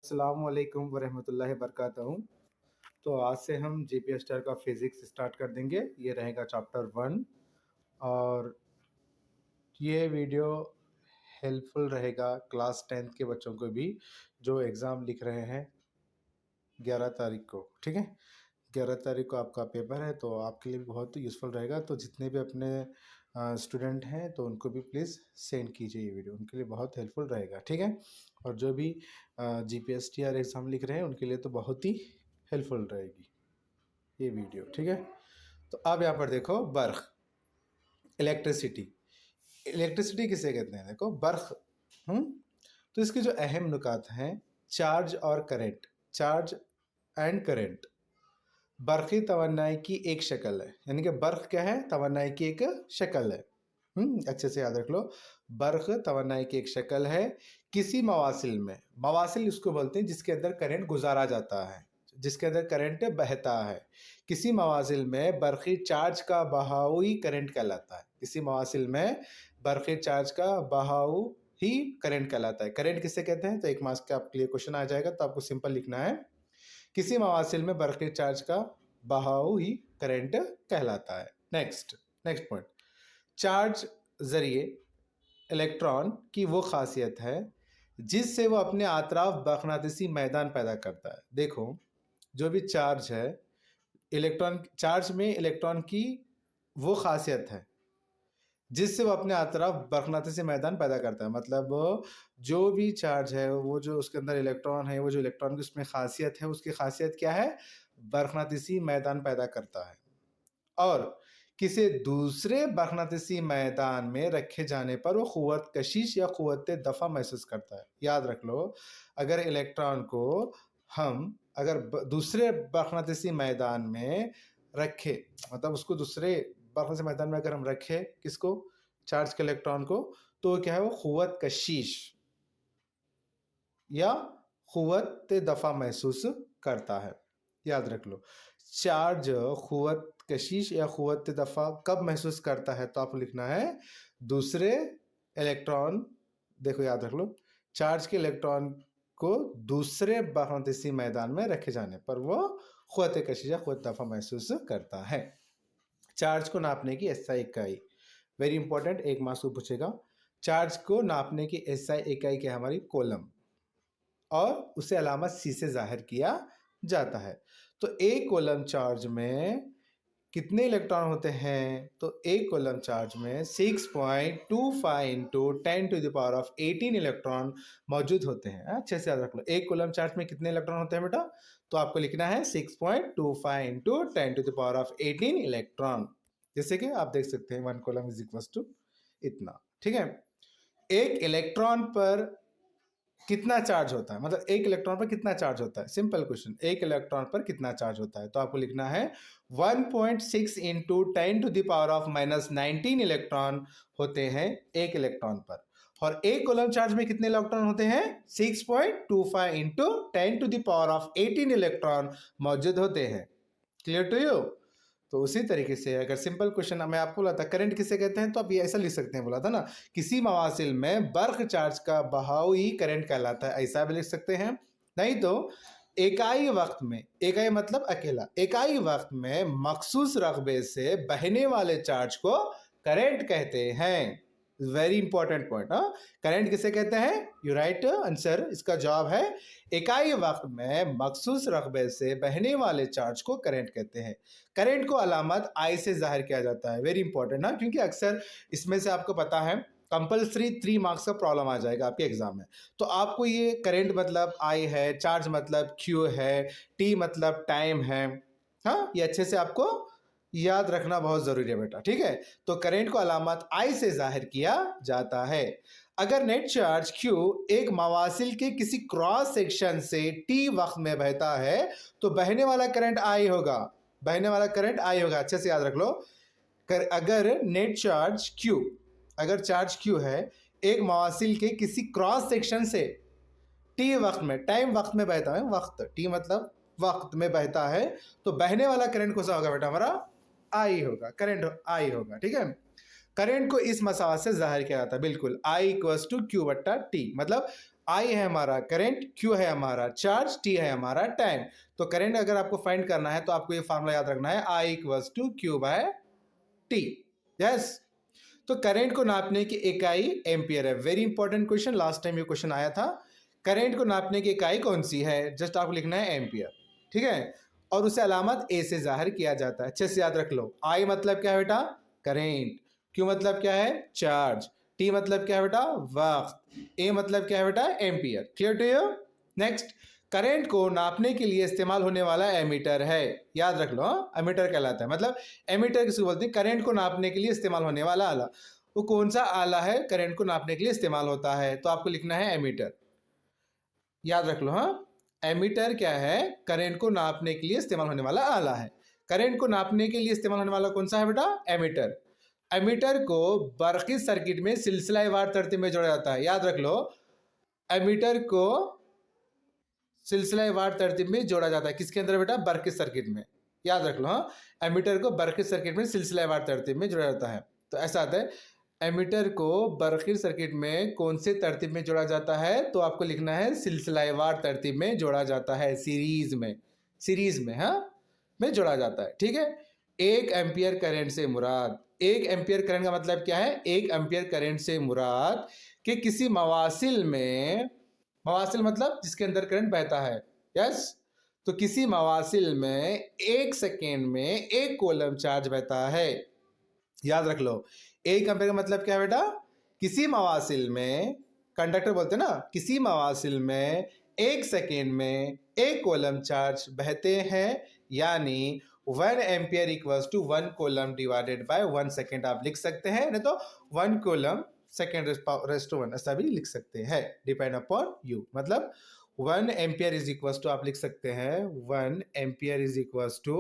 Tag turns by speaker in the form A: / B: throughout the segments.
A: अस्सलाम वालेकुम वरहमतुल्लाहि वबरकातुहू। तो आज से हम जीपीएस स्टार का फिज़िक्स स्टार्ट कर देंगे। ये रहेगा चैप्टर 1 और ये वीडियो हेल्पफुल रहेगा क्लास 10th के बच्चों को भी जो एग्ज़ाम लिख रहे हैं 11 तारीख को। ठीक है, 11 तारीख को आपका पेपर है तो आपके लिए भी बहुत यूज़फुल रहेगा। तो जितने भी अपने स्टूडेंट हैं तो उनको भी प्लीज़ सेंड कीजिए ये वीडियो, उनके लिए बहुत हेल्पफुल रहेगा। ठीक है, और जो भी जीपीएसटीआर एग्ज़ाम लिख रहे हैं उनके लिए तो बहुत ही हेल्पफुल रहेगी ये वीडियो। ठीक है, तो अब यहाँ पर देखो बर्क़, इलेक्ट्रिसिटी। इलेक्ट्रिसिटी किसे कहते हैं? देखो बर्क़। तो इसके जो अहम नुकात हैं, चार्ज और करंट, चार्ज एंड करंट बर्क़ी तवन्नाई की एक शक्ल है। यानी कि बर्क़ क्या है? तवन्नाई की एक शक्ल है। अच्छे से याद रख लो, बर्क़ तवन्नाई की एक शक्ल है। किसी मवासिल में, मवासिल इसको बोलते हैं जिसके अंदर करंट गुजारा जाता है, जिसके अंदर करंट बहता है। किसी मवासिल में बर्क़ी चार्ज का बहाव ही करंट कहलाता है। किसी मवासिल में बर्क़ी चार्ज का बहाव ही करंट कहलाता है। करंट किसे कहते हैं? तो एक मार्क्स का आपके लिए क्वेश्चन आ जाएगा, तो आपको सिंपल लिखना है, किसी मवासिल में बर्क़ी चार्ज का बहाव ही करंट कहलाता है। नेक्स्ट पॉइंट, चार्ज जरिए इलेक्ट्रॉन की वो खासियत है जिससे वो अपने अतराफ मकनातीसी मैदान पैदा करता है। देखो, जो भी चार्ज है, इलेक्ट्रॉन, चार्ज में इलेक्ट्रॉन की वो खासियत है जिससे वो अपने अतराफ मकनातीसी मैदान पैदा करता है। मतलब जो भी चार्ज है, वो जो उसके अंदर इलेक्ट्रॉन है, वो जो इलेक्ट्रॉन की उसमें खासियत है, उसकी खासियत क्या है? मकनातीसी मैदान पैदा करता है। और किसी दूसरे मकनातीसी मैदान में रखे जाने पर वो क़ुव्वत कशिश या क़ुव्वत दफ़ा महसूस करता है। याद रख लो, अगर इलेक्ट्रॉन को हम अगर दूसरे मकनातीसी मैदान में रखे, मतलब उसको दूसरे मकनातीसी मैदान में अगर हम रखें, किसको? चार्ज के इलेक्ट्रॉन को, तो क्या है? वो क़ुव्वत कशिश या क़ुव्वत दफ़ा महसूस करता है। याद रख लो, चार्ज क़ुव्वत कशिश या क़ुव्वत दफ़ा कब महसूस करता है? तो आपको लिखना है दूसरे इलेक्ट्रॉन, देखो याद रख लो, चार्ज के इलेक्ट्रॉन को दूसरे मकनातीसी मैदान में रखे जाने पर वो क़ुव्वत कशिश या क़ुव्वत दफ़ा महसूस करता है। चार्ज को नापने की एसआई इकाई, वेरी इंपॉर्टेंट, एक मार्क्स को पूछेगा। चार्ज को नापने की एसआई इकाई क्या है? हमारी कूलम, और उसे अलामत सी से जाहिर किया जाता है। तो एक कूलम चार्ज में कितने इलेक्ट्रॉन होते हैं? तो एक कूलम चार्ज में 6.25 इंटू 10⁻18 इलेक्ट्रॉन मौजूद होते हैं। अच्छे से याद रख लो, एक कूलम चार्ज में कितने इलेक्ट्रॉन होते हैं बेटा? तो आपको लिखना है 6.25 इंटू 10⁻18 इलेक्ट्रॉन। जैसे कि आप देख सकते हैं 1 कूलम इज इक्वल टू इतना। ठीक है, एक इलेक्ट्रॉन पर कितना चार्ज होता है? मतलब एक इलेक्ट्रॉन पर कितना चार्ज होता है? सिंपल क्वेश्चन, एक इलेक्ट्रॉन पर कितना चार्ज होता है? तो आपको लिखना है 1.6 इंटू 10⁻⁻19 इलेक्ट्रॉन होते हैं एक इलेक्ट्रॉन पर। और एक कूलम चार्ज में कितने इलेक्ट्रॉन होते हैं? 6.25 इंटू 10⁻18 इलेक्ट्रॉन मौजूद होते हैं। Clear to you? तो उसी तरीके से अगर सिंपल क्वेश्चन मैं आपको बोला था करंट किसे कहते हैं, तो आप ये ऐसा लिख सकते हैं, बोला था ना, किसी मवासिल में बर्क़ चार्ज का बहाव ही करंट कहलाता है, ऐसा भी लिख सकते हैं। नहीं तो इकाई वक्त में, इकाई मतलब अकेला, इकाई वक्त में मखसूस रकबे से बहने वाले चार्ज को करंट कहते हैं। Very important point. करंट किसे कहते हैं? यू राइट आंसर, इसका जवाब है इकाई वक्त में मखसूस रकबे से बहने वाले चार्ज को करंट कहते हैं। करंट को अलामत आई से जाहिर किया जाता है। वेरी इंपॉर्टेंट ना, क्योंकि अक्सर इसमें से आपको पता है कंपल्सरी 3 मार्क्स का प्रॉब्लम आ जाएगा आपके एग्जाम में। तो आपको ये करंट मतलब आई है, चार्ज मतलब क्यू है, टी मतलब टाइम है, हाँ, ये अच्छे से आपको याद रखना बहुत जरूरी है बेटा। ठीक है, तो करंट को अलामत आई से जाहिर किया जाता है। अगर नेट चार्ज Q एक मवासिल के किसी क्रॉस सेक्शन से T वक्त में बहता है तो बहने वाला करंट I होगा, बहने वाला करंट I होगा। अच्छे से याद रख लो, अगर नेट चार्ज Q, अगर चार्ज Q है एक मवासिल के किसी क्रॉस सेक्शन से T वक्त में, टाइम वक्त में बहता है, वक्त T मतलब वक्त में बहता है, तो बहने वाला करंट कौन सा होगा बेटा? हमारा I होगा, करंट I होगा। ठीक है, करंट को इस मसावत से जाहिर किया जाता है, बिल्कुल I इक्वल्स टू Q बट्टा T। मतलब I है हमारा करंट, Q है हमारा चार्ज, T है हमारा टाइम। तो करंट अगर आपको फाइंड करना है तो आपको ये फार्मूला याद रखना है, I equals to Q by T। Yes, तो करंट को नापने की इकाई एम्पियर है। Very important question, last time ये क्वेश्चन आया था। करंट को नापने की इकाई कौन सी है? जस्ट आपको लिखना है एम्पियर, ठीक है। और उसे अलामत ए से जाहिर किया जाता है। अच्छे से याद रख लो। आई मतलब क्या है बेटा? करंट। क्यू मतलब क्या है? चार्ज। टी मतलब क्या है बेटा? वक्त। ए मतलब क्या है बेटा? Ampere. Clear to you? Next, current को नापने के लिए इस्तेमाल होने वाला एमीटर है। याद रख लो, एमीटर कहलाता है। मतलब एमीटर किसको बोलते हैं? करंट को नापने के लिए इस्तेमाल होने वाला आला। वो कौन सा आला है करंट को नापने के लिए इस्तेमाल होता है? तो आपको लिखना है एमीटर। याद रख लो, हाँ, एमीटर क्या है? करंट को नापने के लिए इस्तेमाल होने वाला आला है। करंट को नापने के लिए इस्तेमाल होने वाला कौन सा है बेटा? एमीटर। एमीटर को बरक़ी सर्किट में सिलसिलावार तरतीब में जोड़ा जाता है। याद रख लो, एमीटर को सिलसिलावार तरतीब में जोड़ा जाता है। किसके अंदर बेटा? बरक़ी सर्किट में। याद रख लो, हाँ, एमीटर को बरक़ी सर्किट में सिलसिलावार तरतीब में जोड़ा जाता है। तो ऐसा आता है, एमीटर को बरक़ी सर्किट में कौन से तरतीब में जोड़ा जाता है? तो आपको लिखना है सिलसिलावार तरतीब में जोड़ा जाता है, सीरीज में, हाँ, में जोड़ा जाता है, ठीक है। 1 एम्पियर करंट से मुराद, 1 एम्पियर करंट का मतलब क्या है? 1 एम्पियर करंट से मुराद कि किसी मवासिल में, मवासिल मतलब जिसके अंदर करंट बहता है, यस, तो किसी मवासिल में 1 सेकेंड में 1 कूलम चार्ज बहता है। याद रख लो, 1 एम्पियर का मतलब क्या है बेटा? किसी मवासिल में, कंडक्टर बोलते हैं ना, किसी मवासिल में 1 सेकेंड में 1 कूलम चार्ज बहते हैं, यानी 1 ampere equals to 1 coulomb divided by 1 second आप लिख सकते हैं, नहीं तो 1 कूलम सेकेंड रेस्ट टू 1 ऐसा भी लिख सकते हैं, डिपेंड अपॉन यू। मतलब 1 एम्पियर इज इक्वल्स टू आप लिख सकते हैं 1 ampere is equals to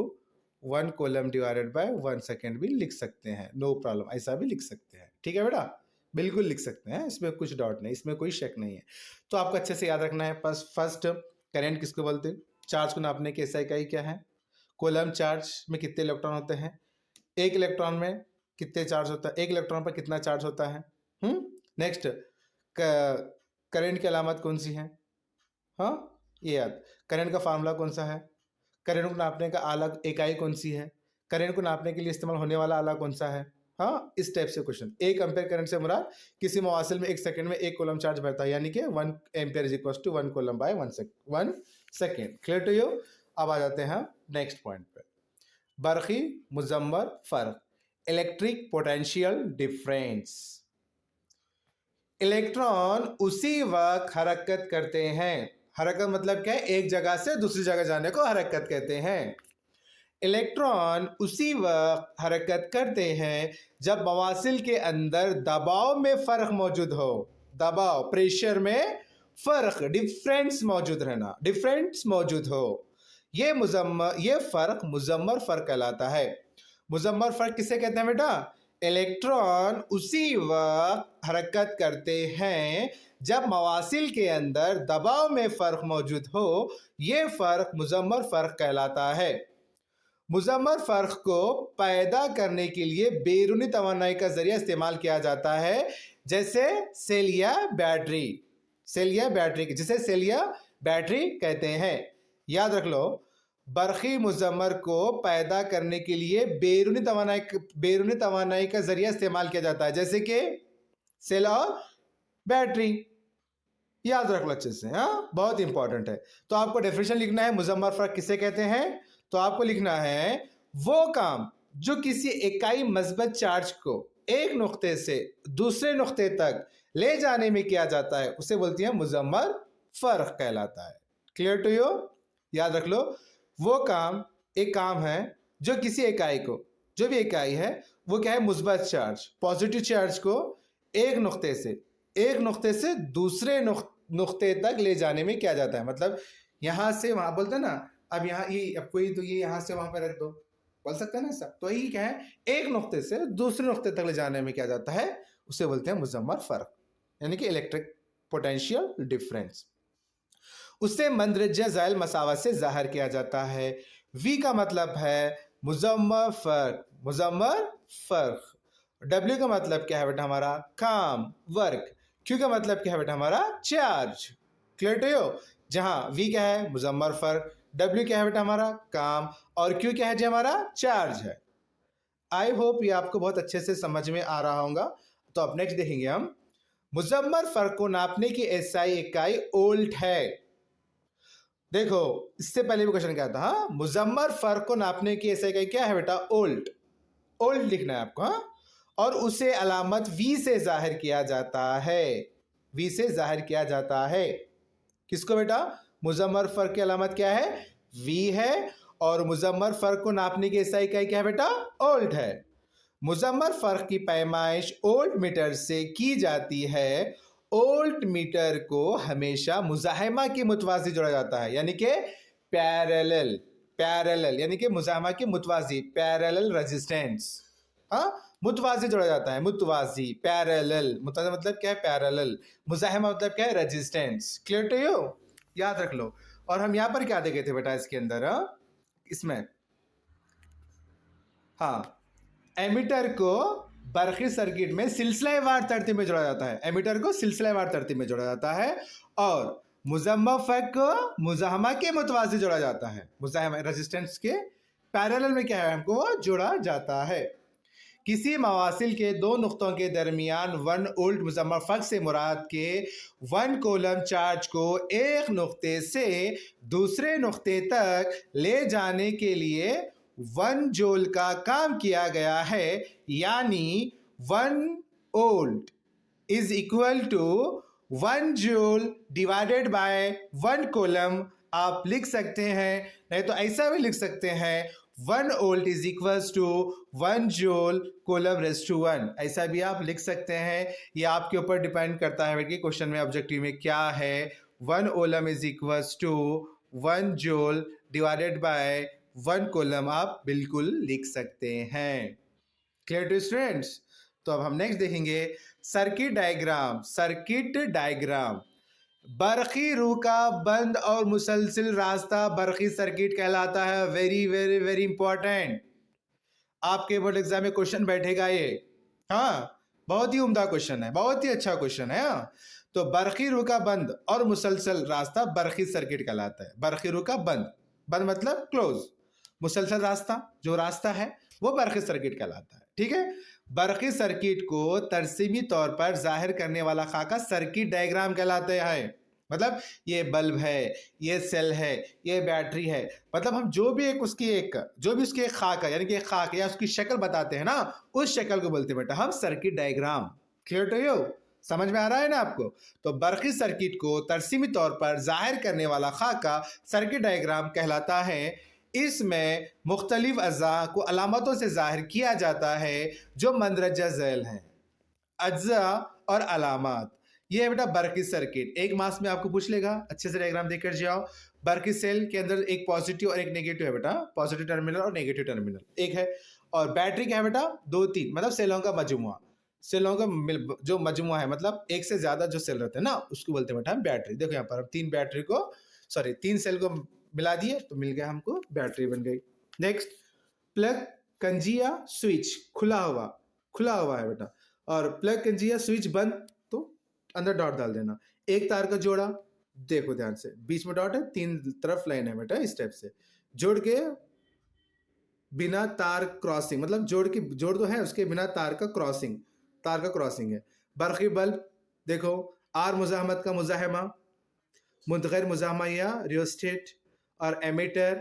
A: 1 coulomb divided by 1 second भी लिख सकते हैं, नो प्रॉब्लम, ऐसा भी लिख सकते हैं, ठीक है बेटा, बिल्कुल लिख सकते हैं, इसमें कुछ डाउट नहीं, इसमें कोई शक नहीं है। तो आपको अच्छे से याद रखना है। फर्स्ट, करंट किसको बोलते हैं? चार्ज को नापने की SI इकाई क्या है? कूलम चार्ज में कितने इलेक्ट्रॉन होते हैं? 1 इलेक्ट्रॉन में कितने चार्ज होता है? 1 इलेक्ट्रॉन पर कितना चार्ज होता है? नेक्स्ट, करंट की अलामत कौन सी है? हाँ, ये याद। करंट का फार्मूला कौन सा है? करंट को नापने का आला इकाई कौन सी है? करंट को नापने के लिए इस्तेमाल होने वाला आला कौन सा है? हाँ, इस टाइप से क्वेश्चन। 1 एम्पियर करंट से मुराद किसी मवासिल में 1 सेकंड में 1 कूलम चार्ज बहता है, यानी कि 1 ampere is equal to 1 coulomb by 1 second. Clear to you? अब आ जाते हैं नेक्स्ट पॉइंट पे। बरक़ी मुज़म्मर फ़र्क, इलेक्ट्रिक पोटेंशियल डिफरेंस। इलेक्ट्रॉन उसी वक्त हरकत करते हैं। हरकत मतलब क्या है? एक जगह से दूसरी जगह जाने को हरकत कहते हैं। इलेक्ट्रॉन उसी वक्त हरकत करते हैं जब मवासिल के अंदर दबाव में फ़र्क मौजूद हो। दबाव, प्रेशर में फ़र्क, डिफरेंस मौजूद रहना, डिफरेंस मौजूद हो, ये फ़र्क मुज़म्मर फ़र्क कहलाता है। मुज़म्मर फ़र्क किसे कहते हैं बेटा? इलेक्ट्रॉन उसी वक्त हरकत करते हैं जब मवासिल के अंदर दबाव में फ़र्क मौजूद हो, ये फ़र्क मुज़म्मर फ़र्क कहलाता है। मुज़म्मर फ़र्क को पैदा करने के लिए बैरूनी तवानाई का ज़रिया इस्तेमाल किया जाता है, जैसे सेल या बैटरी, जिसे सेल या बैटरी कहते हैं। याद रख लो, बरक़ी मुज़म्मर को पैदा करने के लिए बैरूनी तवानाई का ज़रिया इस्तेमाल किया जाता है, जैसे कि सेल और बैटरी। याद रख लो अच्छे से, हाँ, बहुत इंपॉर्टेंट है। तो आपको डेफिनेशन लिखना है, मुज़म्मर फ़र्क किसे कहते हैं? तो आपको लिखना है, वो काम जो किसी इकाई मस्बत चार्ज को एक नुक्ते से दूसरे नुक्ते तक ले जाने में किया जाता है, उसे बोलती है मुज़म्मर फ़र्क कहलाता है। Clear to you? याद रख लो, वो काम, एक काम है जो किसी इकाई को, जो भी इकाई है वो क्या है? मुस्बत चार्ज, पॉजिटिव चार्ज को एक नुक्ते से दूसरे नुक्ते तक ले जाने में किया जाता है। मतलब यहाँ से वहाँ, बोलते हैं ना, अब यहाँ ये, अब कोई तो ये यहाँ से वहाँ पर रख दो, बोल सकते हैं ना सब। तो यही क्या है? एक नुक्ते से दूसरे नुक्ते तक ले जाने में किया जाता है, उसे बोलते हैं मुज़म्मर फ़र्क, यानी कि इलेक्ट्रिक पोटेंशियल डिफरेंस। उसे मंदरजा ज़ाइल मसावत से ज़ाहिर किया जाता है। वी का मतलब है मुज़म्मर फ़र्क। W का मतलब क्या है बेटा? हमारा काम, वर्क। क्यू का मतलब क्या है बेटा हमारा चार्ज। Clear to you. जहां वी क्या है मुजम्मर फर्क, डब्ल्यू क्या है बेटा हमारा काम, और क्यू क्या है जी हमारा चार्ज है। आई होप ये आपको बहुत अच्छे से समझ में आ रहा होगा। तो अब नेक्स्ट देखेंगे हम, मुजम्मर फर्क को नापने की एसआई इकाई ओल्ट है। देखो इससे पहले भी क्वेश्चन क्या था, हाँ मुजम्मर फर्क को नापने की एसआई इकाई क्या है बेटा ओल्ट। ओल्ट लिखना है आपको, हाँ, और उसे अलामत वी से जाहिर किया जाता है। वी से जाहिर किया जाता है किसको बेटा, मुजम्मर फर्क की अलामत क्या है वी है, और मुजम्मर फर्क को नापने की एसआई इकाई क्या है बेटा ओल्ट है। मुजम्मर फर्क की पैमाइश ओल्ट मीटर से की जाती है। ओल्ट मीटर को हमेशा मुजाहिमा के मुतवाजी जोड़ा जाता है, यानी कि पैरेलल। पैरेलल यानी कि मुजाहिमा के मुतवाजी, पैरेलल रेजिस्टेंस, हाँ मुतवाजी जोड़ा जाता है, मुतवाजी पैरेलल, मुतवाजी मतलब क्या है पैरेलल, मुजाहिमा मतलब क्या है रेजिस्टेंस। क्लियर टू यू, याद रख लो। और हम यहाँ पर क्या देखे थे बेटा इसके अंदर, इसमें हाँ एमीटर को बरक़ी सर्किट में सिलसिलेवार तरतीब में जोड़ा जाता है। एमीटर को सिलसिलेवार तरतीब में जोड़ा जाता है, और मुजम्मर फर्क को मुजाहमा के मुतवाज़ी जोड़ा जाता है। मुजाहमा रेजिस्टेंस के पैरेलल में क्या है हमको वो जोड़ा जाता है। किसी मवासिल के दो नुक्तों के दरमियान 1 वोल्ट मुजम्मर फर्क से मुराद के 1 कूलम चार्ज को एक नुक्ते से दूसरे नुक्ते तक ले जाने के लिए 1 जूल का काम किया गया है, यानी 1 volt is equal to 1 joule divided by 1 coulomb. आप लिख सकते हैं, नहीं तो ऐसा भी लिख सकते हैं 1 volt is equals to 1 joule coulomb raise to 1, ऐसा भी आप लिख सकते हैं। ये आपके ऊपर डिपेंड करता है कि क्वेश्चन में ऑब्जेक्टिव में क्या है। 1 ohm is equals to 1 joule divided by 1 coulomb आप बिल्कुल लिख सकते हैं। Clear to students. तो अब हम नेक्स्ट देखेंगे सर्किट डायग्राम। सर्किट डायग्राम, बरक़ी रूह का बंद और मुसलसिल रास्ता बरक़ी सर्किट कहलाता है। वेरी वेरी वेरी इंपॉर्टेंट, आपके बोर्ड एग्जाम में क्वेश्चन बैठेगा ये, हाँ बहुत ही उम्दा क्वेश्चन है, बहुत ही अच्छा क्वेश्चन है। हाँ तो बरक़ी रूह का बंद और मुसलसल रास्ता बरक़ी सर्किट कहलाता है। बरक़ी रूह का बंद, बंद मतलब क्लोज, मुसलसल रास्ता जो रास्ता है वो बरक़ी सर्किट कहलाता है। ठीक है, बरक़ी सर्किट को तरसीमी तौर पर जाहिर करने वाला खाका सर्किट डायग्राम कहलाते हैं। मतलब ये बल्ब है, ये सेल है, ये बैटरी है, मतलब हम जो भी एक उसकी एक खाक है, यानी कि एक खाक या उसकी शक्ल बताते हैं ना, उस शक्ल को बोलते हैं बेटा हम circuit diagram. Clear to you, समझ में आ रहा है ना आपको। तो बरक़ी सर्किट को तरसीमी तौर पर जाहिर करने वाला खाका सर्किट डायग्राम कहलाता है। इसमें मुख्तलिफ अज़ा को अलामतों से जाहिर किया जाता है जो मंदरजा झैल हैं। अज्जा और अलामत, ये है बेटा बरक़ी सर्किट। एक मार्क्स में आपको पूछ लेगा, अच्छे से डायग्राम देखकर जाओ। बरक़ी सेल के अंदर एक पॉजिटिव और एक नेगेटिव है बेटा, पॉजिटिव टर्मिनल और नेगेटिव टर्मिनल एक है। और बैटरी क्या है बेटा 2-3, मतलब सेलों का मजमुआ। सेलों का जो मजमुआ है, मतलब एक से ज्यादा जो सेल रहते हैं ना, उसको बोलते हैं बेटा हम बैटरी। देखो यहाँ पर 3 सेल को मिला दिए तो मिल गया हमको बैटरी बन गई। नेक्स्ट, प्लग कंजिया स्विच खुला हुआ है बेटा, और प्लग कंजिया स्विच बंद तो अंदर डॉट डाल देना। एक तार का जोड़ा, देखो ध्यान से, बीच में डॉट है, 3 तरफ लाइन है बेटा, इस टाइप से जोड़ के बिना तार क्रॉसिंग, मतलब जोड़ तो है उसके बिना तार का क्रॉसिंग है। बरक़ी बल्ब देखो, आर मुजाहमत का मुजाहमा, मुतग़य्यर मुजाहमा या रियोस्टेट। और एमीटर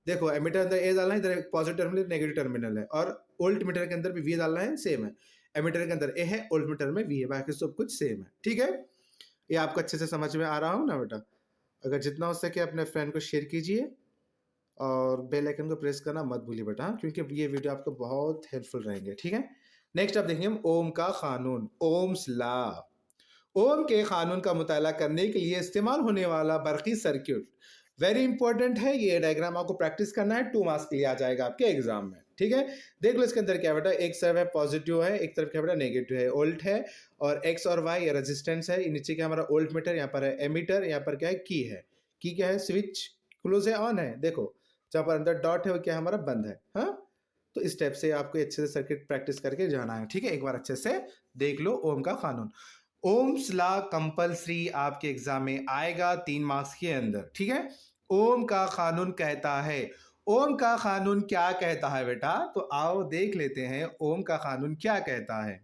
A: देखो, एमीटर अंदर ए डालना है, इधर पॉजिटिव टर्मिनल नेगेटिव टर्मिनल है, और वोल्ट मीटर के अंदर भी वी डालना है, सेम है। एमीटर के अंदर ए है, वोल्ट मीटर में वी है, बाकी सब कुछ सेम है। ठीक है, ये आपको अच्छे से समझ में आ रहा हो ना बेटा। अगर जितना हो सके अपने फ्रेंड को शेयर कीजिए, और बेल आइकन को प्रेस करना मत भूलिए बेटा, क्योंकि ये वीडियो आपको बहुत हेल्पफुल रहेंगे। ठीक है, नेक्स्ट आप देखेंगे ओम का कानून, ओम्स लॉ। ओम के कानून का मुताला करने के लिए इस्तेमाल होने वाला बरक़ी सर्किट वेरी इंपॉर्टेंट है। ये डायग्राम आपको प्रैक्टिस करना है, 2 मार्क्स के लिए आ जाएगा आपके एग्जाम में। ठीक है, देख लो इसके अंदर क्या बेटा, एक तरफ है पॉजिटिव है, एक तरफ क्या बेटा नेगेटिव है, वोल्ट है, और एक्स और वाई ये रेजिस्टेंस है। नीचे क्या हमारा वोल्ट मीटर, यहाँ पर है एमीटर, यहाँ पर क्या है की है। की क्या है, स्विच क्लोज है ऑन है, देखो जहाँ पर अंदर डॉट है वो क्या हमारा बंद है। हाँ तो इस टाइप से आपको अच्छे से सर्किट प्रैक्टिस करके जाना है। ठीक है, एक बार अच्छे से देख लो ओम का कानून। ओम्स लॉ कंपल्सरी आपके एग्जाम में आएगा 3 मार्क्स के अंदर, ठीक है। ओम का कानून कहता है, ओम का कानून क्या कहता है बेटा, तो आओ देख लेते हैं ओम का कानून क्या कहता है।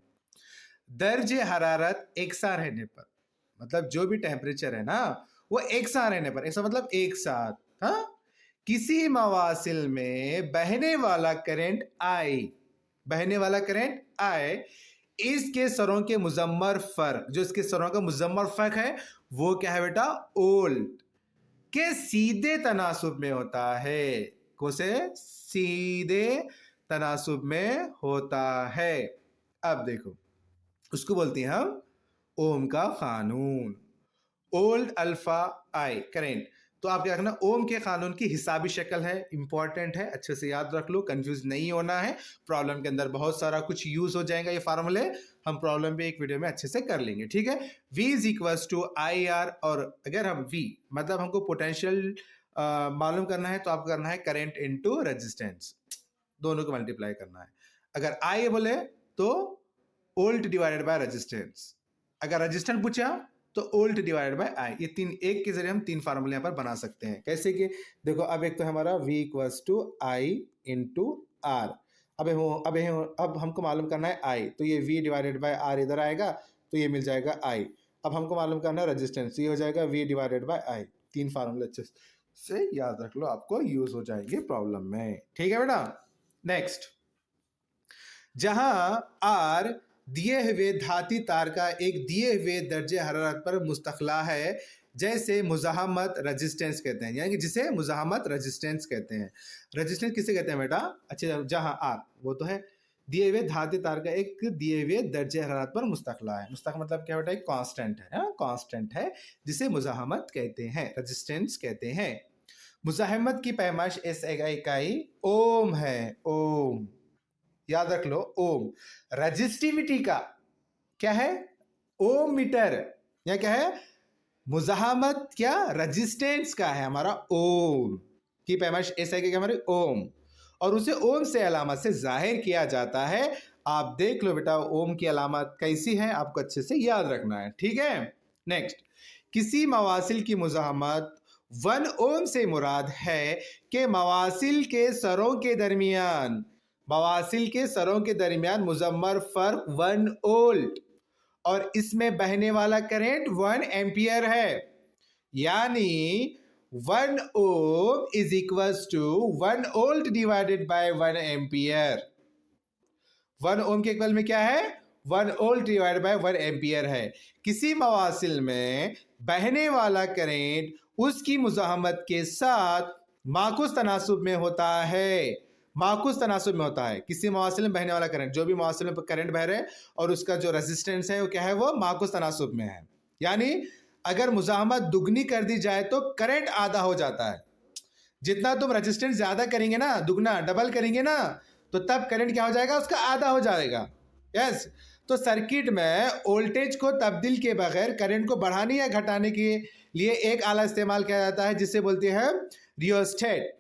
A: दर्जे हरारत एक सा रहने पर, मतलब जो भी टेम्परेचर है ना वो एक सा रहने पर, ऐसा मतलब एक साथ, हाँ, किसी मवासिल में बहने वाला करंट आए, बहने वाला करंट आए, इसके सरों के मुजम्मर फर्क, जो इसके सरों का मुजम्मर फर्क है वो क्या है बेटा, ओल्ट के सीधे तनासुब में होता है, कोसे सीधे तनासुब में होता है। अब देखो उसको बोलते हैं हम ओम का कानून, ओल्ड अल्फा आई करेंट। तो आप क्या रखना, ओम के कानून की हिसाबी शक्ल है, इंपॉर्टेंट है, अच्छे से याद रख लो, कंफ्यूज नहीं होना है। प्रॉब्लम के अंदर बहुत सारा कुछ यूज हो जाएगा ये फार्मूले, हम प्रॉब्लम भी एक वीडियो में अच्छे से कर लेंगे, ठीक है। V is equals to I R, और अगर हम V मतलब हमको पोटेंशियल मालूम करना है तो आपको करना है करंट इनटू रेजिस्टेंस, दोनों को मल्टीप्लाई करना है। अगर I बोले तो ओल्ट डिवाइडेड बाय रेजिस्टेंस, अगर रेजिस्टेंस पूछा तो ओल्ट डिवाइडेड बाय आई। ये तीन, एक के जरिए हम तीन फार्मूले यहाँ पर बना सकते हैं। कैसे कि देखो, अब एक तो हमारा V equals to I into R, अब हमको मालूम करना है I, तो ये V डिवाइडेड बाय आर इधर आएगा तो ये मिल जाएगा I। अब हमको मालूम करना है रेजिस्टेंस, ये हो जाएगा V डिवाइडेड बाय आई। तीन फार्मूले अच्छे से याद रख लो, आपको यूज हो जाएंगे प्रॉब्लम में, ठीक है बेटा। नेक्स्ट, जहां R दिए हुए धाती तार का एक दिए हुए दर्जे हरारत पर मुस्तखला है, जैसे मुजाहमत रेजिस्टेंस कहते हैं, यानी कि जिसे मुजाहमत रेजिस्टेंस कहते हैं। रेजिस्टेंस किसे कहते हैं बेटा, अच्छा जहां R वो तो है दिए हुए धाती तार का एक दिए हुए दर्जे हरारत पर मुस्तखला है। मुस्तक मतलब क्या बेटा, एक कांस्टेंट है, कांस्टेंट है जिसे मुजाहमत कहते हैं, रेजिस्टेंस कहते हैं। मुजाहमत की पैमाइश इस इकाई ओम है, ओम याद रख लो, ओम। रजिस्टिविटी का क्या है, ओम मीटर, या क्या है, मुजाहमत क्या रेजिस्टेंस का है हमारा ओम, की पैमाइश ऐसा है कि हमारे ओम, और उसे ओम से अलामत से जाहिर किया जाता है। आप देख लो बेटा ओम की अलामत कैसी है, आपको अच्छे से याद रखना है, ठीक है। नेक्स्ट, किसी मवासिल की मुजाहमत 1 ओम से मुराद है कि मवासिल के सरों के दरमियान, मवासिल के सरों के दरमियान मुजम्मर फर्क 1 ओल्ट, और इसमें बहने वाला करंट 1 एम्पियर है, यानी 1 ohm is equals to 1 volt divided by 1 ampere. 1 ohm के इक्वल में क्या है, 1 ओल्ट डिवाइडेड बाय 1 एम्पियर है। किसी मवासिल में बहने वाला करंट उसकी मुजाहमत के साथ माकुस तनासुब में होता है, माकुस तनासुब में होता है। किसी मवासिल में बहने वाला करंट, जो भी मवासिल में करंट बह रहे हैं और उसका जो रेजिस्टेंस है वो क्या है, वो माकुस तनासुब में है। यानी अगर मुजाहमत दुगनी कर दी जाए तो करंट आधा हो जाता है। जितना तुम रेजिस्टेंस ज्यादा करेंगे ना, दुगना डबल करेंगे ना, तो तब करंट क्या हो जाएगा, उसका आधा हो जाएगा। यस, तो सर्किट में वोल्टेज को तब्दील के बगैर करंट को बढ़ाने या घटाने के लिए एक आला इस्तेमाल किया जाता है जिसे बोलते हैं रियोस्टेट।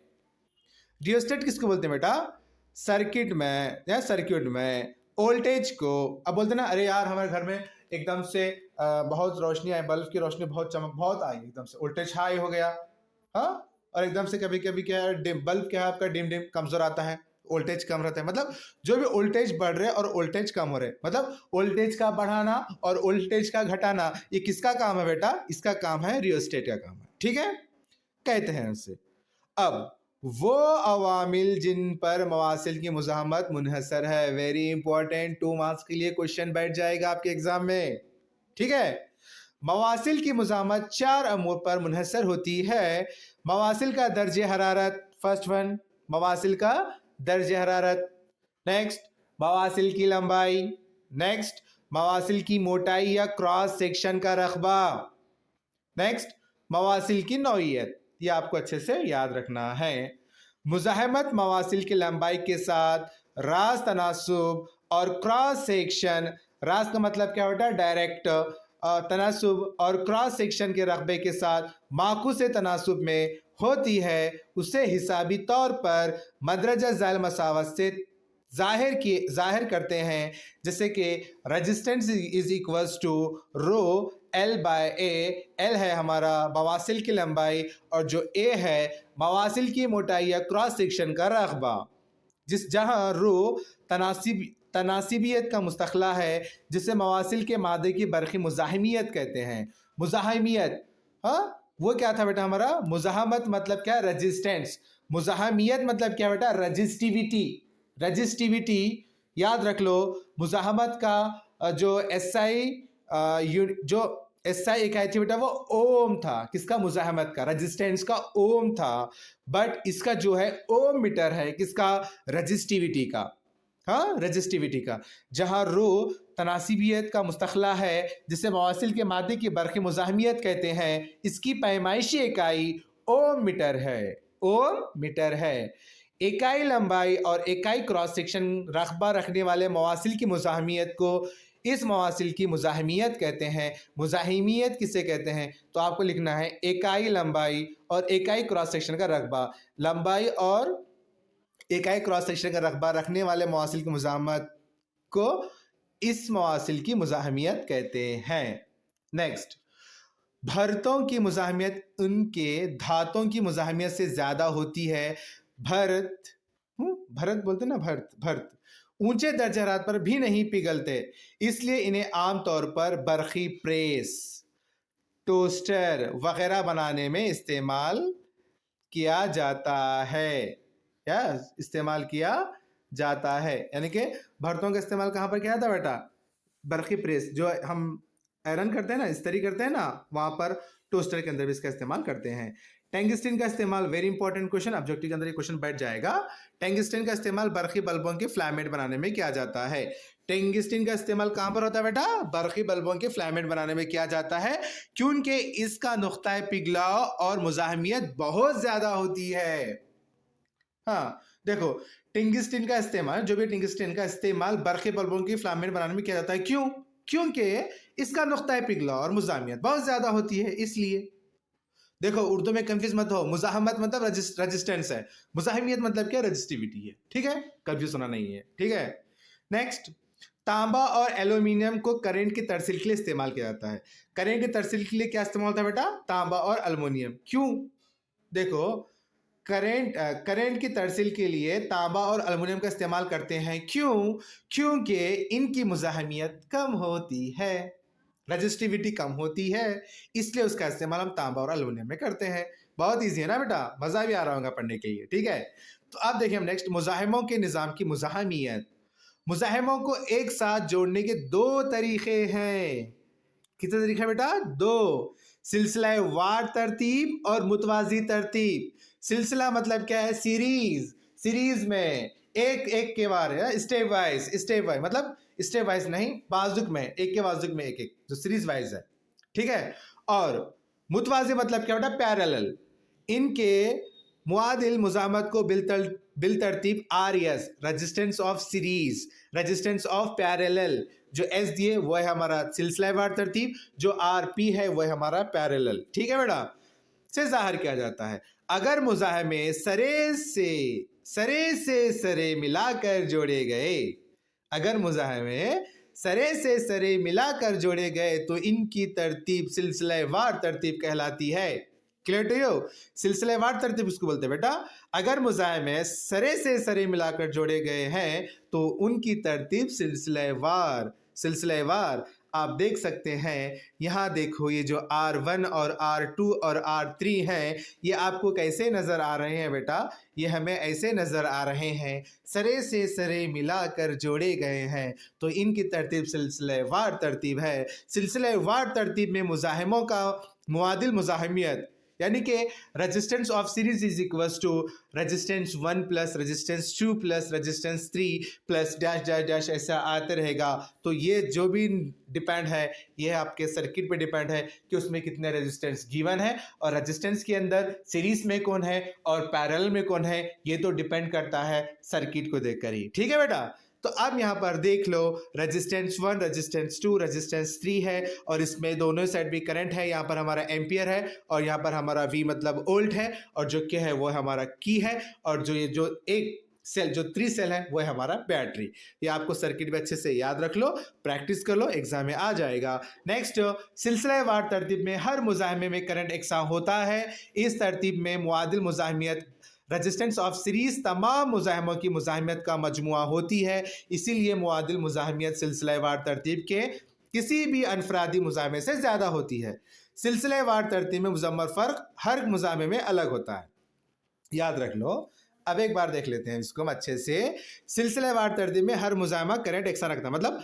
A: रियोस्टेट किसको बोलते हैं बेटा, सर्किट में, या सर्किट में वोल्टेज को, अब बोलते हैं ना अरे यार हमारे घर में एकदम से बहुत रोशनी आई, बल्ब की रोशनी बहुत चमक बहुत आई, एकदम से वोल्टेज हाई हो गया, हाँ, और एकदम से कभी कभी क्या है डिम, बल्ब क्या है आपका डिम डिम कमजोर आता है, वोल्टेज कम रहता है। मतलब जो भी वोल्टेज बढ़ रहे और वोल्टेज कम हो रहे, मतलब वोल्टेज का बढ़ाना और वोल्टेज का घटाना, ये किसका काम है बेटा, इसका काम है रियोस्टेट का काम है, ठीक है, कहते हैं उससे। अब वो अवामिल जिन पर मवासिल की मुजाहमत मुनहसर है, वेरी इंपॉर्टेंट, 2 मार्क्स के लिए क्वेश्चन बैठ जाएगा आपके एग्जाम में, ठीक है। मवासिल की मुजाहमत 4 अमूर पर मुनहसर होती है। मवासिल का दर्जे हरारत, फर्स्ट वन मवासिल का दर्जे हरारत, नेक्स्ट मवासिल की लंबाई, नेक्स्ट मवासिल की मोटाई या क्रॉस सेक्शन का रकबा, नेक्स्ट मवासिल की नौइयत। ये आपको अच्छे से याद रखना है। मुजाहमत मवासिल की लंबाई के साथ रास तनासुब और क्रॉस सेक्शन, रास का मतलब क्या बेटा, डायरेक्ट, तनासुब और क्रॉस सेक्शन के रकबे के साथ माकुस तनासुब में होती है, उसे हिसाबी तौर पर मदरजा ज़ैल मसावत से जाहिर करते हैं, जैसे कि resistance is equals to rho L by A. L है हमारा मवासिल की लंबाई और जो ए है मवासिल की मोटाई या क्रॉस सेक्शन का रकबा, जहाँ रो तनासिबियत का मुस्तखला है, जिसे मवासिल के मादे की बरखी मुजाहिमियत कहते हैं। मुजाहिमियत, हाँ वो क्या था बेटा हमारा? मुजाहमत मतलब क्या? रेजिस्टेंस। मुजाहमियत मतलब क्या बेटा? रजिस्टिविटी। रजिस्टिविटी याद रख लो। मुजाहमत का जो एसआई इकाई थी बेटा वो ओम था। किसका? मुजाहमत का। रेजिस्टेंस का ओम था, बट इसका जो है ओम मीटर है। किसका? रजिस्टिविटी का। हाँ, रजिस्टिविटी का। जहां रो तनासिबियत का मुस्तखला है, जिसे मवासिल के मादे की बरक़ी मुजाहमियत कहते हैं। इसकी पैमाइशी इकाई ओम मीटर है। ओम मीटर है। इकाई लंबाई और इकाई क्रॉस सेक्शन रकबा रखने वाले मवासिल की मुजाहमियत को इस मवासिल की मुजाहिमियत कहते हैं। मुजाहिमियत किसे कहते हैं? तो आपको लिखना है इकाई लंबाई और इकाई क्रॉस सेक्शन का रकबा। लंबाई और इकाई क्रॉस सेक्शन का रकबा रखने वाले मवासिल की मुजाहमत को इस मवासिल की मुजाहिमियत कहते हैं। नेक्स्ट, भरतों की मुजाहिमियत उनके धातों की मुजाहिमियत से ज्यादा होती है। भरत बोलते ना, भरत ऊंचे दर्जे हरारत पर भी नहीं पिघलते, इसलिए इन्हें आमतौर पर बरखी प्रेस, टोस्टर वगैरह बनाने में इस्तेमाल किया जाता है। क्या इस्तेमाल किया जाता है? यानी कि भरतों का इस्तेमाल कहाँ पर किया था बेटा? बरखी प्रेस, जो हम आयरन करते हैं ना, इस्त्री करते हैं ना, वहां पर टोस्टर के अंदर भी इसका इस्तेमाल करते हैं। टेंगिस्टिन का इस्तेमाल, वेरी इंपॉर्टेंट क्वेश्चन, ऑब्जेक्टिव के अंदर ये क्वेश्चन बैठ जाएगा। टेंगिस्टिन का इस्तेमाल बरखी बल्बों के फिलामेंट बनाने में किया जाता है। टेंगिस्टिन का इस्तेमाल कहां पर होता है बेटा? बरखी बल्बों के फिलामेंट बनाने में किया जाता है, क्योंकि इसका नुक्ता पिघलाव और मुजाहिमियत बहुत ज्यादा होती है। हाँ देखो, टिंगिस्टिन का इस्तेमाल, जो भी टिंगिस्टिन का इस्तेमाल बरखी बल्बों की फिलामेंट बनाने में किया जाता है। क्यों? क्योंकि इसका नुक्ता पिघलाव और मुजाहिमियत बहुत ज्यादा होती है, इसलिए। देखो उर्दू में कंफ्यूज मत हो, मुजाहमत मतलब रेजिस्टेंस है, मुजाहिमियत मतलब क्या? रजिस्टिविटी है। ठीक है, कंफ्यूज होना नहीं है। ठीक है। नेक्स्ट, तांबा और एल्यूमिनियम को करंट की तरसील के लिए इस्तेमाल किया जाता है। करंट की तरसील के लिए क्या इस्तेमाल होता है बेटा? तांबा और एल्यूमिनियम। क्यों? देखो, करंट की तरसील के लिए तांबा और एल्यूमिनियम का इस्तेमाल करते हैं। क्यों? क्योंकि इनकी मुजाहिमियत कम होती है, रजिस्टिविटी कम होती है, इसलिए उसका इस्तेमाल हम तांबा और एल्यूमिनियम में करते हैं। बहुत इजी है ना बेटा? मजा भी आ रहा होगा पढ़ने के लिए। ठीक है, तो अब देखिए हम नेक्स्ट, मुजाहिमों के निज़ाम की मुजाहमियत। मुजाहिमों को एक साथ जोड़ने के दो तरीके हैं। कितने तरीके हैं बेटा? दो, सिलसिला वार तरतीब और मुतवाजी तरतीब। सिलसिला मतलब क्या है? सीरीज। सीरीज में एक एक के बार है, स्टेप वाइज, मतलब स्टेप वाइज नहीं, बाजुक में एक के बाजुक में एक, जो सीरीज वाइज है। ठीक है। और मुतवाजी मतलब क्या बेटा? पैरेलल। इनके मुआदिल मुजामत को बिल तरतीब RS, resistance of series, resistance of parallel, जो S दिए वो है हमारा सिलसिलेवार तरतीब, जो RP है वो है हमारा पैरेलल। ठीक है बेटा, से जाहिर किया जाता है। अगर मुजाहमे सरे से सरे मिलाकर जोड़े गए, अगर मुजाहमे सरे से सरे मिलाकर जोड़े गए तो इनकी तरतीब सिलसिलेवार तरतीब कहलाती है। Clear to you? सिलसिलेवार तरतीब इसको बोलते हैं बेटा। अगर मुजाहिमे सरे से सरे मिलाकर जोड़े गए हैं तो उनकी तरतीब सिलसिलेवार। आप देख सकते हैं, यहाँ देखो, ये जो R1 और R2 और R3 हैं, ये आपको कैसे नज़र आ रहे हैं बेटा? ये हमें ऐसे नज़र आ रहे हैं, सरे से सरे मिलाकर जोड़े गए हैं, तो इनकी तरतीब सिलसिलेवार तरतीब है। सिलसिलेवार तरतीब में मुजाहिमों का मुआदिल मुजाहिमियत, यानी कि resistance of series is equals to resistance 1 plus resistance 2 plus resistance 3 plus dash dash dash, ऐसा आते रहेगा। तो ये जो भी डिपेंड है, ये आपके सर्किट पे डिपेंड है कि उसमें कितने रेजिस्टेंस गिवन है, और रेजिस्टेंस के अंदर सीरीज में कौन है और पैरेलल में कौन है, ये तो डिपेंड करता है सर्किट को देखकर ही। ठीक है बेटा? तो अब यहाँ पर देख लो, रेजिस्टेंस 1, रेजिस्टेंस 2, रेजिस्टेंस 3 है, और इसमें दोनों साइड भी करंट है। यहाँ पर हमारा एम्पियर है और यहाँ पर हमारा V मतलब वोल्ट है, और जो क्या है वो हमारा की है, और जो ये जो एक सेल, जो 3 सेल है वो है हमारा बैटरी। ये आपको सर्किट में अच्छे से याद रख लो, प्रैक्टिस कर लो, एग्जाम में आ जाएगा। नेक्स्ट, सिलसिलेवार तरतीब में हर मुजाहिमे में करंट एकसा होता है। इस तरतीब में मुआदिल मुजाहिमियत रेजिस्टेंस ऑफ सीरीज तमाम मुजाहिमों की मुजाहिमियत का मजमुआ होती है। इसीलिए मुआदिल मुजाहिमियत सिलसिलेवार तरतीब के किसी भी अनफरादी मुजाहिमे से ज़्यादा होती है। सिलसिलेवार तरतीब में मुजम्मर फ़र्क हर मुजाहिमे में अलग होता है, याद रख लो। अब एक बार देख लेते हैं इसको हम अच्छे से। सिलसिलेवार तरतीब में हर मुजाहिमा करंट एकसा रखता है, मतलब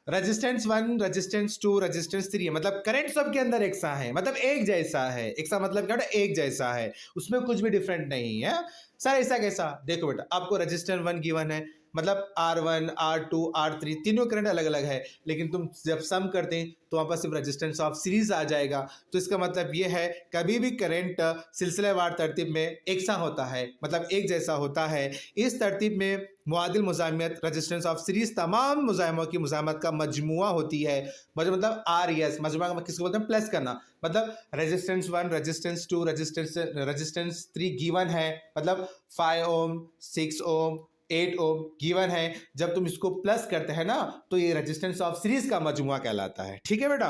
A: रेजिस्टेंस 1, रेजिस्टेंस 2, रेजिस्टेंस 3, मतलब करंट सबके अंदर एकसा है, मतलब एक जैसा है। एकसा मतलब क्या होता है? एक जैसा है, उसमें कुछ भी डिफरेंट नहीं है। सर ऐसा कैसा? देखो बेटा, आपको रेजिस्टेंस 1 गिवन है, मतलब R1, R2, R3 तीनों करंट अलग अलग है, लेकिन तुम जब सम करते हैं तो वहाँ पर सिर्फ रेजिस्टेंस ऑफ सीरीज आ जाएगा। तो इसका मतलब ये है कभी भी करंट सिलसिलेवार तरतीब में एक सा होता है, मतलब एक जैसा होता है। इस तरतीब में मुआदिल मुजाहिमियत रेजिस्टेंस ऑफ सीरीज तमाम मुजाहिमों की मुजाहिमत का मजमुआ होती है। मतलब RES मजमुआ किसको बोलते हैं? प्लस करना। मतलब रेजिस्टेंस 1, रेजिस्टेंस 2, रेजिस्टेंस 3 गिवन है, मतलब 5 ओम, 6 ओम, 8 ओम गिवन है। जब तुम इसको प्लस करते हैं ना तो ये रेजिस्टेंस ऑफ सीरीज का मजमुआ कहलाता है। ठीक है बेटा,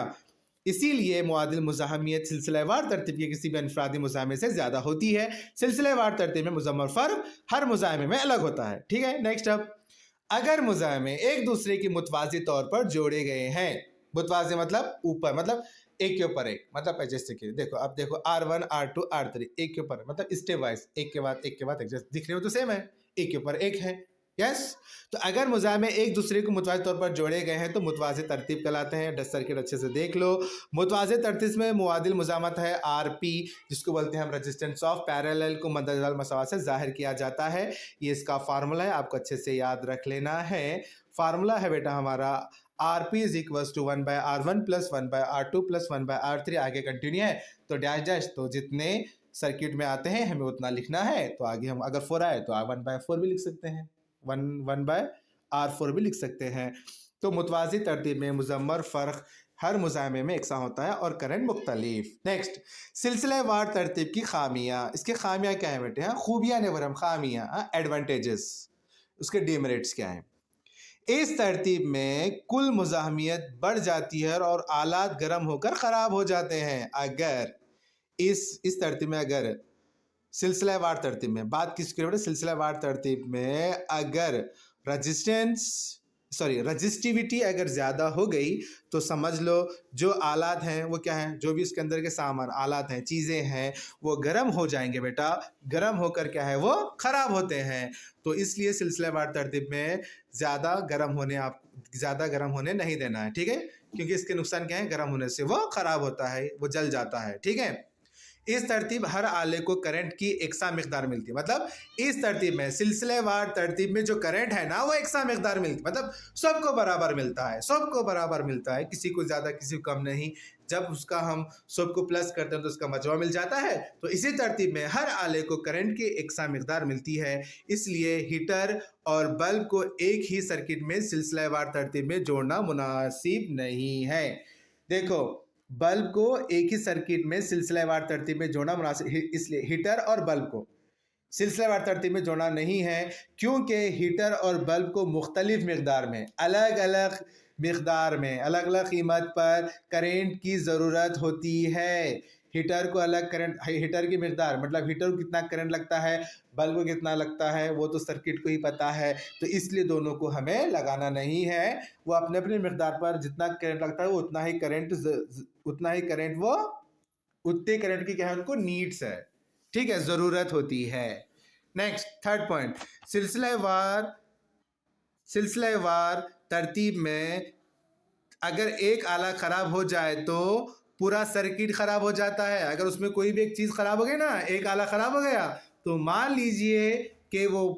A: इसीलिए मुआदिल मुजाहिमियत सिलसिलेवार तरतीब के किसी भी अनफरादी मुजाहिमे से ज्यादा होती है। सिलसिलेवार तरतीब में मुजम्मर फर्क हर मुजाहिमे में अलग होता है। ठीक है, नेक्स्ट। अब अगर मुजाहिमे एक दूसरे की मुतवाज़ी तौर पर जोड़े गए हैं, मुतवाज़ी मतलब ऊपर, मतलब एक के ऊपर एक, मतलब जैसे कि देखो, अब देखो R1, R2, R3 एक के ऊपर, मतलब स्टेप वाइज एक के बाद एक के बाद एक, जैसे दिख रहे हो तो सेम है, एक के ऊपर एक है। यस, तो अगर मुजाहिमे एक दूसरे को मुतवाज़ी तौर पर जोड़े गए हैं तो मुतवाज़ी तरतीब कहलाते हैं। डस्ट सर्किट अच्छे से देख लो। मुतवाज़ी तरतीब में मुआदिल मुजामत है RP, जिसको बोलते हैं हम रेजिस्टेंस ऑफ पैरेलल को मददल मसावा से जाहिर किया जाता है। ये इसका फार्मूला है, आपको अच्छे से याद रख लेना है। फार्मूला है बेटा हमारा RP is equals to 1/R1 plus 1/R2 plus 1/R3। आगे कंटिन्यू है तो डैश डैश, तो जितने सर्किट में आते हैं हमें उतना लिखना है। तो आगे हम अगर 4 आए तो 1/4 भी लिख सकते हैं, 1/R4 भी लिख सकते हैं। तो मुतवाज़ी तरतीब में मुजम्मर फ़र्क हर मुजाहिमे में एकसा होता है और करंट मुख्तलिफ। नेक्स्ट, सिलसिलेवार तरतीब की खामियाँ। इसके खामियाँ क्या है बेटे? हाँ, खूबियाँ नहीं, हम खामियाँ, एडवांटेजेस, उसके डिमेरिट्स क्या हैं। इस तरतीब में कुल मुजाहमियत बढ़ जाती है और आलात गर्म होकर ख़राब हो जाते हैं। अगर इस तरतीब में, अगर सिलसिलेवार तरतीब में बात किसकी है? सिलसिलेवार तरतीब में अगर रजिस्टिविटी अगर ज़्यादा हो गई तो समझ लो जो आलात हैं वो क्या हैं, जो भी इसके अंदर के सामान आलात हैं, चीज़ें हैं, वो गर्म हो जाएंगे बेटा। गर्म होकर क्या है, वो ख़राब होते हैं। तो इसलिए सिलसिलेवार तरतीब में ज़्यादा गर्म होने नहीं देना है। ठीक है, क्योंकि इसके नुकसान क्या है? गर्म होने से वो ख़राब होता है, वो जल जाता है। ठीक है, इस तरतीब हर आले को करंट की एकसा मिकदार मिलती है। मतलब इस तरतीब में, सिलसिलेवार तरतीब में जो करंट है ना वो एकसा मिकदार मिलती है, मतलब सबको बराबर मिलता है, सबको बराबर मिलता है, किसी को ज़्यादा किसी को कम नहीं। जब उसका हम सबको प्लस करते हैं तो उसका मजमूआ मिल जाता है। तो इसी तरतीब में हर आले को करंट की एकसा मिकदार मिलती है। इसलिए हीटर और बल्ब को एक ही सर्किट में सिलसिलेवार तरतीब में जोड़ना मुनासिब नहीं है। देखो, बल्ब को एक ही सर्किट में सिलसिलेवार तरतीब में जोड़ना मुनासिब, इसलिए हीटर और बल्ब को सिलसिलेवार तरतीब में जोड़ना नहीं है, क्योंकि हीटर और बल्ब को मुख्तलिफ मिकदार में, अलग अलग मिकदार में, अलग अलग कीमत पर करेंट की ज़रूरत होती है। हीटर को अलग करंट, हीटर की मिकदार मतलब हीटर को कितना करंट लगता है, बल्ब को कितना लगता है, वो तो सर्किट को ही पता है। तो इसलिए दोनों को हमें लगाना नहीं है। वो अपने अपने मिकदार पर जितना करंट लगता है वो उतना ही करंट वो उतने करंट की क्या है, उनको नीड्स है। ठीक है, ज़रूरत होती है। नेक्स्ट, थर्ड पॉइंट, सिलसिलेवार तरतीब में अगर एक आला ख़राब हो जाए तो पूरा सर्किट ख़राब हो जाता है। अगर उसमें कोई भी एक चीज़ ख़राब हो गई ना, एक आला ख़राब हो गया, तो मान लीजिए कि वो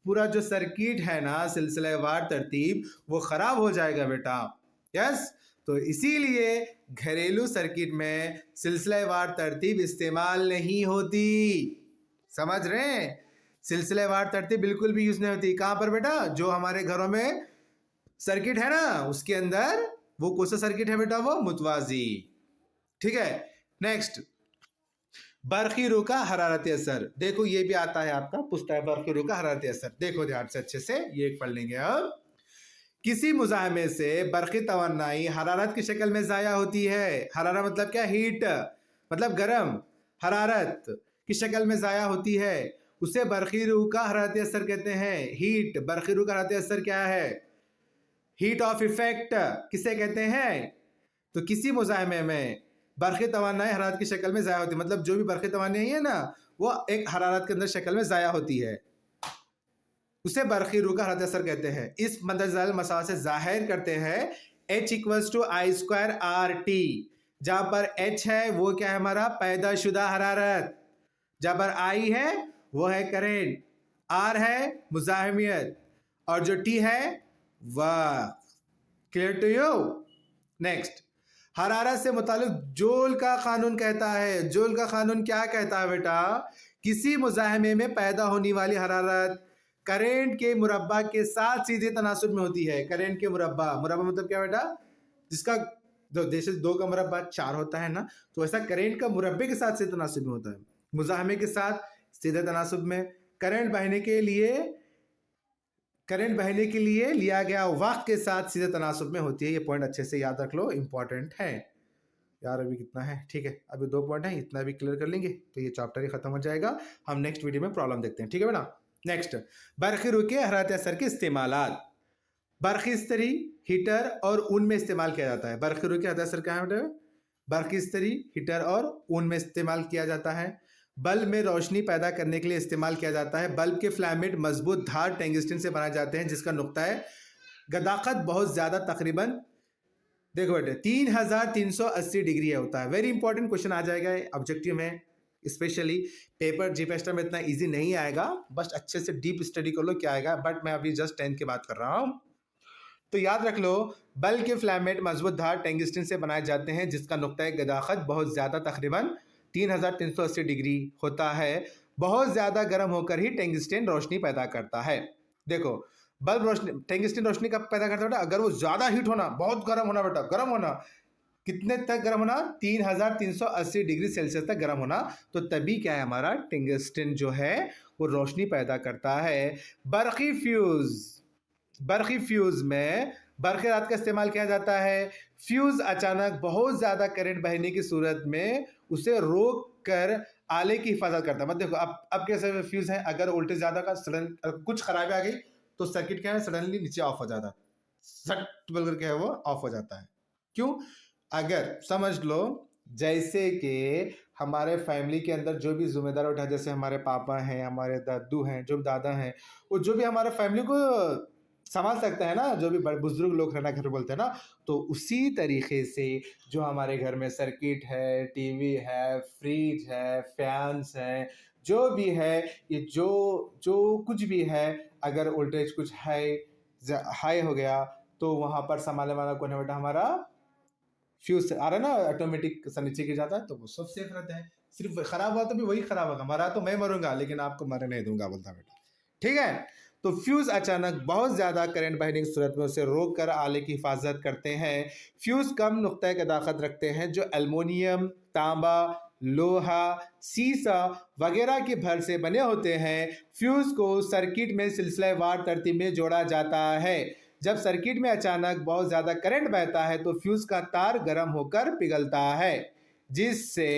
A: पूरा जो सर्किट है ना, सिलसिलेवार तरतीब, वो ख़राब हो जाएगा बेटा। यस, तो इसीलिए घरेलू सर्किट में सिलसिलेवार तरतीब इस्तेमाल नहीं होती। समझ रहे हैं? सिलसिलेवार तरतीब बिल्कुल भी यूज़ नहीं होती। कहाँ पर बेटा? जो हमारे घरों में सर्किट है ना, उसके अंदर वो कौन सा सर्किट है बेटा? वो मुतवाज़ी। ठीक है, नेक्स्ट, बरखी रू का हरारती असर, देखो ये भी आता है आपका, पूछता है बरखी रू का हरारती असर। देखो ध्यान से अच्छे से ये पढ़ लेंगे हम। किसी मुजाहमे से बरक़ी तवन्नाई हरारत की शक्ल में ज़ाया होती है। हरारत मतलब क्या? हीट, मतलब गर्म। हरारत की शक्ल में ज़ाया होती है, उसे बरक़ी रूह का हरारती असर कहते हैं। हीट, बरक़ी रूह का हरारती असर क्या है? हीट ऑफ इफेक्ट किसे कहते हैं? तो किसी मुजाहमे में बरक़ी तवन्नाई हरारत की शक्ल में ज़ाया होती है, मतलब जो भी बरक़ी तवन्नाई है ना, वो एक हरारत के अंदर शक्ल में ज़ाया होती है, उसे बरक़ी रूह का हरारती असर कहते हैं। इस मंदरजाल मसावा से जाहिर करते हैं H equals to I square R T. जहां पर H है वो क्या है? हमारा पैदाशुदा हरारत। जहां पर I है वो है करेंट, R है मुजाहमियत, और जो T है वह। Clear to you? नेक्स्ट, हरारत से मुतालिक जोल का कानून कहता है। जोल का कानून क्या कहता है बेटा? किसी मुजाहमे में पैदा होने वाली हरारत करेंट के मुरब्बा के साथ सीधे तनासुब में होती है। करेंट के मुरब्बा, मुरब्बा मतलब क्या बेटा? जिसका जैसे 2 का मुरब्बा 4 होता है ना, तो ऐसा करेंट का मुरब्बे के साथ सीधे तनासुब में होता है। मुजाहमे के साथ सीधे तनासुब में करंट बहने के लिए लिया गया वक्त के साथ सीधे तनासुब में होती है। ये पॉइंट अच्छे से याद रख लो, इंपॉर्टेंट है यार। अभी कितना है? ठीक है, अभी 2 पॉइंट है, इतना भी क्लियर कर लेंगे तो ये चैप्टर ही खत्म हो जाएगा। हम नेक्स्ट वीडियो में प्रॉब्लम देखते हैं, ठीक है बेटा। नेक्स्ट, बरक़ी रूह के हरारती असर के इस्तेमालात। बरक़ी इस्तरी, हीटर और ऊन में इस्तेमाल किया जाता है। बरक़ी रूह के हरारती असर क्या है बेटा? बरक़ी इस्तरी, हीटर और ऊन में इस्तेमाल किया जाता है। बल्ब में रोशनी पैदा करने के लिए इस्तेमाल किया जाता है। बल्ब के फिलामेंट मजबूत धार टंगस्टन से बनाए जाते हैं, जिसका नुक्ता है गदाकत बहुत ज़्यादा, तकरीबन देखो बेटे 3380 डिग्री होता है। वेरी इंपॉर्टेंट क्वेश्चन आ जाएगा ऑब्जेक्टिव में, स्पेशली पेपर जीपेस्टर में इतना इजी नहीं आएगा, बस अच्छे से डीप स्टडी कर लो क्या आएगा। बट मैं अभी जस्ट 10 की बात कर रहा हूँ, तो याद रख लो बल्ब के फिलामेंट मजबूत धार टंगस्टन से बनाए जाते हैं, जिसका नुक्ता गदाकत बहुत ज़्यादा, तकरीबन 3380 डिग्री होता है। बहुत ज़्यादा गर्म होकर ही टंगस्टन रोशनी पैदा करता है। देखो बल्ब रोशनी, टंगस्टन रोशनी कब पैदा करता है बेटा? अगर वो ज़्यादा हीट होना, बहुत गर्म होना बेटा, गर्म होना, कितने तक गर्म होना? 3380 डिग्री सेल्सियस तक गर्म होना, तो तभी क्या है हमारा टंगस्टन जो है वो रोशनी पैदा करता है। बरक़ी फ्यूज़, बरक़ी फ्यूज़ में बरक़ी रात का इस्तेमाल किया जाता है। फ्यूज़ अचानक बहुत ज़्यादा करंट बहने की सूरत में उसे रोक कर आले की हिफाजत करता है। मतलब देखो अब कैसे फ्यूज़ है, अगर वोल्टेज ज़्यादा का सडन कुछ खराबी आ गई तो सर्किट क्या है, सडनली नीचे ऑफ हो जाता है, सट बोल करके है वो ऑफ हो जाता है। क्यों? अगर समझ लो जैसे कि हमारे फैमिली के अंदर जो भी जिम्मेदार उठा, जैसे हमारे पापा हैं, हमारे दादू हैं, जो दादा हैं, वो जो भी हमारे फैमिली को संभाल सकता है ना, जो भी बड़े बुजुर्ग लोग रहना घर बोलते हैं ना, तो उसी तरीके से जो हमारे घर में सर्किट है, टीवी है, फ्रिज है, फैंस है, जो भी है, ये जो कुछ भी है, अगर वोल्टेज कुछ हाई हो गया तो वहाँ पर संभालने वाला कौन है बेटा? हमारा फ्यूज आ रहा है ना, ऑटोमेटिक नीचे गिर जाता है, तो वो सब सेफ रहता है। सिर्फ खराब हुआ तो भी वही खराब होगा, मरा तो मैं मरूंगा लेकिन आपको मरने नहीं दूंगा, बोलता बेटा, ठीक है। तो फ्यूज अचानक बहुत ज़्यादा करंट बहने की सूरत में उसे रोक कर आले की हिफाजत करते हैं। फ्यूज कम नुक्ता गदाकत रखते हैं, जो एल्युमिनियम, तांबा, लोहा, सीसा वगैरह के भर से बने होते हैं। फ्यूज को सर्किट में सिलसिलेवार तरतीब में जोड़ा जाता है। जब सर्किट में अचानक बहुत ज़्यादा करंट बहता है तो फ्यूज का तार गर्म होकर पिघलता है, जिससे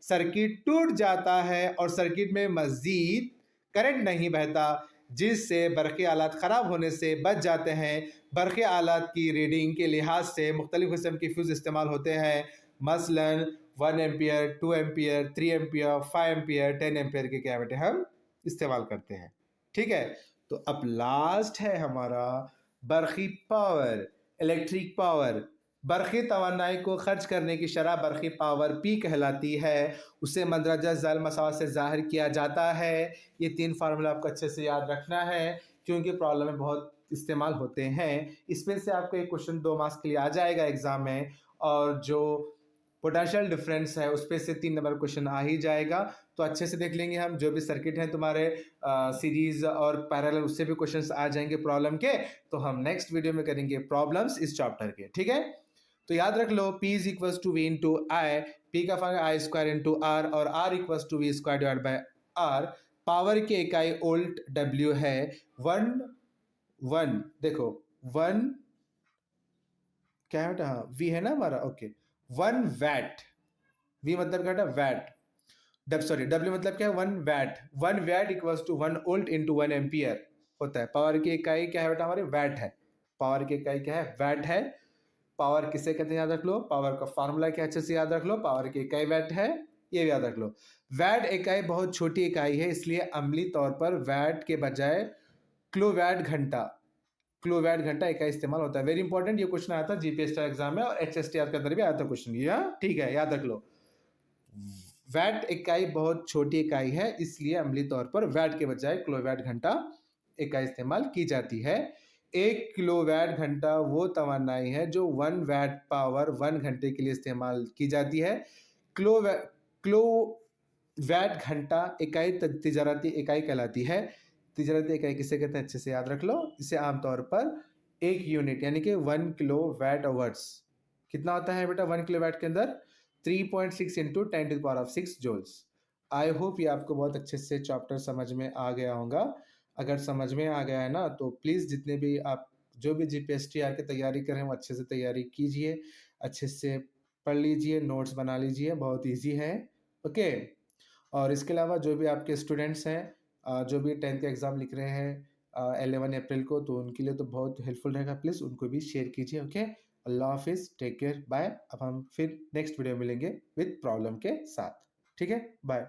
A: सर्किट टूट जाता है और सर्किट में मज़ीद करंट नहीं बहता, जिससे बरक़ी आलात ख़राब होने से बच जाते हैं। बरक़ी आलात की रीडिंग के लिहाज से मुख्तलिफ़ किस्म के फ्यूज़ इस्तेमाल होते हैं, मसलन 1 ampere, 2 ampere, 3 ampere, 5 ampere, 10 ampere के क्या बेटे हम इस्तेमाल करते हैं, ठीक है। तो अब लास्ट है हमारा बरक़ी पावर, इलेक्ट्रिक पावर। बरक़ी तवानाई को खर्च करने की शरह बरक़ी पावर पी कहलाती है। उसे मंदरजा ज़ल मसावा से ज़ाहिर किया जाता है। ये 3 फार्मूला आपको अच्छे से याद रखना है, क्योंकि प्रॉब्लम में बहुत इस्तेमाल होते हैं। इसमें से आपको एक क्वेश्चन 2 मार्क्स के लिए आ जाएगा एग्ज़ाम में, और जो पोटेंशियल डिफरेंस है उस पर से 3 नंबर क्वेश्चन आ ही जाएगा। तो अच्छे से देख लेंगे हम, जो भी सर्किट हैं तुम्हारे सीरीज और पैरेलल, उससे भी क्वेश्चंस आ जाएंगे प्रॉब्लम के। तो हम नेक्स्ट वीडियो में करेंगे प्रॉब्लम्स इस चैप्टर के, ठीक है। तो याद रख लो P is equals to V into I. P का formula I square into R और R equals to V square divide by R. Power की इकाई वोल्ट डब्ल्यू है। वन वन देखो वन क्या है बेटा, हाँ वी है ना हमारा, ओके। 1 वैट, वी मतलब क्या है वैट, डब्ल्यू मतलब क्या है 1 watt. 1 watt equals to 1 volt into 1 ampere होता है। पावर की इकाई क्या है बेटा हमारे, वैट है। पावर की इकाई क्या है, वैट है। पावर किसे कहते हैं याद रख लो, पावर का फार्मूला क्या अच्छे से याद रख लो, पावर की इकाई वैट है, ये भी याद रख लो। वैट इकाई बहुत छोटी इकाई है, इसलिए अम्लीय तौर पर वैट के बजाय किलोवैट घंटा, किलोवैट घंटा इकाई इस्तेमाल होता है। वेरी इंपॉर्टेंट, ये क्वेश्चन आया था जीपीएससी एग्जाम में और एचएसटीआर के अंदर भी आया था क्वेश्चन, ये ठीक है याद रख लो। वैट इकाई बहुत छोटी इकाई है, इसलिए अम्लीय तौर पर वैट के बजाय किलोवैट घंटा इकाई इस्तेमाल की जाती है। 1 किलोवैट घंटा वो तवानाई है जो 1 वैट पावर 1 घंटे के लिए इस्तेमाल की जाती है। किलोवैट घंटा इकाई तिजारती इकाई कहलाती है। तिजारती इकाई किसे कहते हैं अच्छे से याद रख लो, इसे आमतौर पर 1 यूनिट यानी कि 1 किलोवैट आवर्स कितना होता है बेटा 1 किलोवैट के अंदर 3.6 इंटू 10⁻⁶ जूल्स। आई होप ये आपको बहुत अच्छे से चैप्टर समझ में आ गया होगा। अगर समझ में आ गया है ना तो प्लीज़ जितने भी आप जो भी जीपीएसटीआर की तैयारी कर रहे हैं वो अच्छे से तैयारी कीजिए, अच्छे से पढ़ लीजिए, नोट्स बना लीजिए, बहुत इजी है। ओके। और इसके अलावा जो भी आपके स्टूडेंट्स हैं जो भी 10th का एग्ज़ाम लिख रहे हैं 11 अप्रैल को, तो उनके लिए तो बहुत हेल्पफुल रहेगा, प्लीज़ उनको भी शेयर कीजिए। ओके, अल्लाह हाफिज़, टेक केयर, बाय। अब हम फिर नेक्स्ट वीडियो मिलेंगे विद प्रॉब्लम के साथ, ठीक है, बाय।